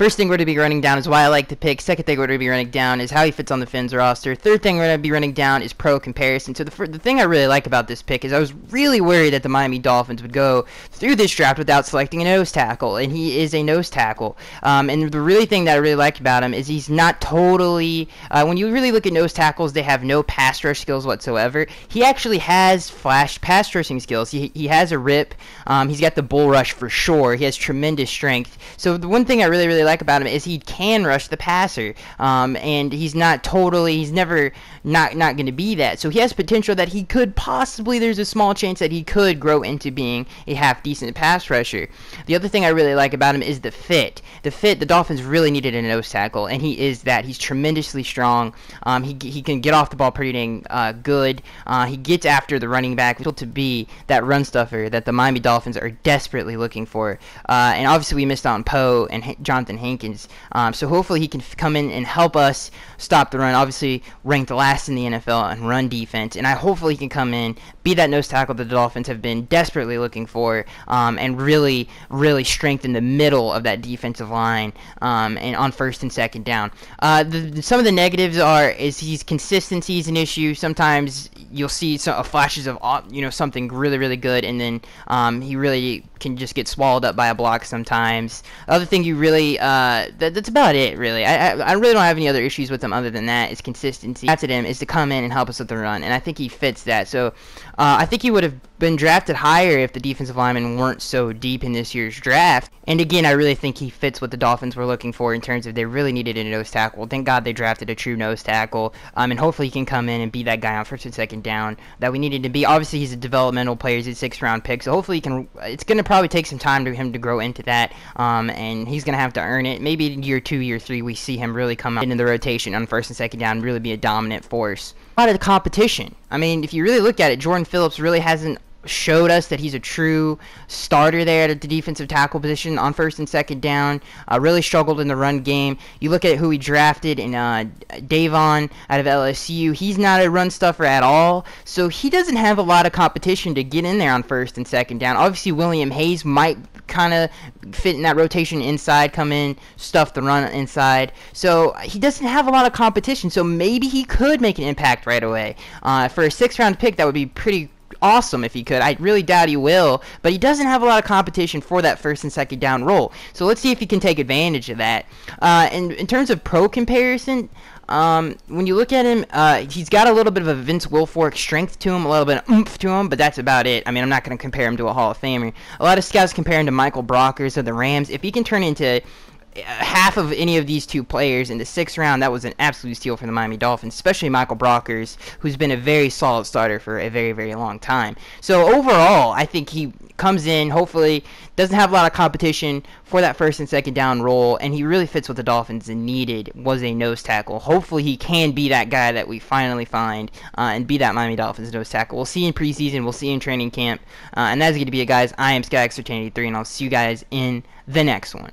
First thing we're going to be running down is why I like the pick. Second thing we're going to be running down is how he fits on the Fins roster. Third thing we're going to be running down is pro comparison. So the thing I really like about this pick is I was really worried that the Miami Dolphins would go through this draft without selecting a nose tackle, and he is a nose tackle. And the really thing that I really like about him is he's not totally, when you really look at nose tackles, they have no pass rush skills whatsoever. He actually has flash pass rushing skills. He has a rip. He's got the bull rush for sure. He has tremendous strength. So the one thing I really like about him is he can rush the passer, and he's never not going to be that. So he has potential that he could possibly, there's a small chance that he could grow into being a half decent pass rusher. The other thing I really like about him is the fit. The Dolphins really needed a nose tackle, and he is that. He's tremendously strong. He can get off the ball pretty dang good. He gets after the running back to be that run stuffer that the Miami Dolphins are desperately looking for. And obviously we missed out on Poe and Jonathan Hankins. So hopefully he can come in and help us stop the run. Obviously ranked last in the NFL in run defense, and hopefully he can come in, be that nose tackle that the Dolphins have been desperately looking for, and really strengthen the middle of that defensive line, and on first and second down. Some of the negatives is his consistency is an issue. Sometimes you'll see flashes of something really good, and then he really can just get swallowed up by a block sometimes. The other thing that's about it really. I really don't have any other issues with him other than that. Is consistency. That's at him is to come in and help us with the run, and I think he fits that. So I think he would have been drafted higher if the defensive linemen weren't so deep in this year's draft. And again, I really think he fits what the Dolphins were looking for in terms of they really needed a nose tackle. Thank God they drafted a true nose tackle, and hopefully he can come in and be that guy on first and second down that we needed to be. Obviously he's a developmental player. He's a 6th round pick, so hopefully he can. It's going to probably take some time for him to grow into that, and he's going to have to earn it. Maybe in year 2, year 3, we see him really come out into the rotation on first and second down and really be a dominant force. A lot of the competition. I mean, if you really look at it, Jordan Phillips really hasn't showed us that he's a true starter there at the defensive tackle position on first and second down. Really struggled in the run game. You look at who he drafted in Davon out of LSU. He's not a run stuffer at all, so he doesn't have a lot of competition to get in there on first and second down. Obviously William Hayes might kind of fit in that rotation inside, come in, stuff the run inside. So he doesn't have a lot of competition, so maybe he could make an impact right away. For a 6th round pick, that would be pretty awesome if he could. I really doubt he will, but he doesn't have a lot of competition for that first and second down role. So let's see if he can take advantage of that. And in terms of pro comparison, when you look at him, he's got a little bit of a Vince Wilfork strength to him, a little bit of oomph to him, but that's about it. I mean, I'm not going to compare him to a Hall of Famer. A lot of scouts compare him to Michael Brockers of the Rams. If he can turn into half of any of these two players in the 6th round, that was an absolute steal for the Miami Dolphins, especially Michael Brockers, who's been a very solid starter for a very long time. So overall, I think he comes in, hopefully doesn't have a lot of competition for that first and second down role, and he really fits what the Dolphins needed, was a nose tackle. Hopefully he can be that guy that we finally find, and be that Miami Dolphins nose tackle. We'll see in preseason, we'll see in training camp, and that's going to be it, guys. I am Sky X 83, and I'll see you guys in the next one.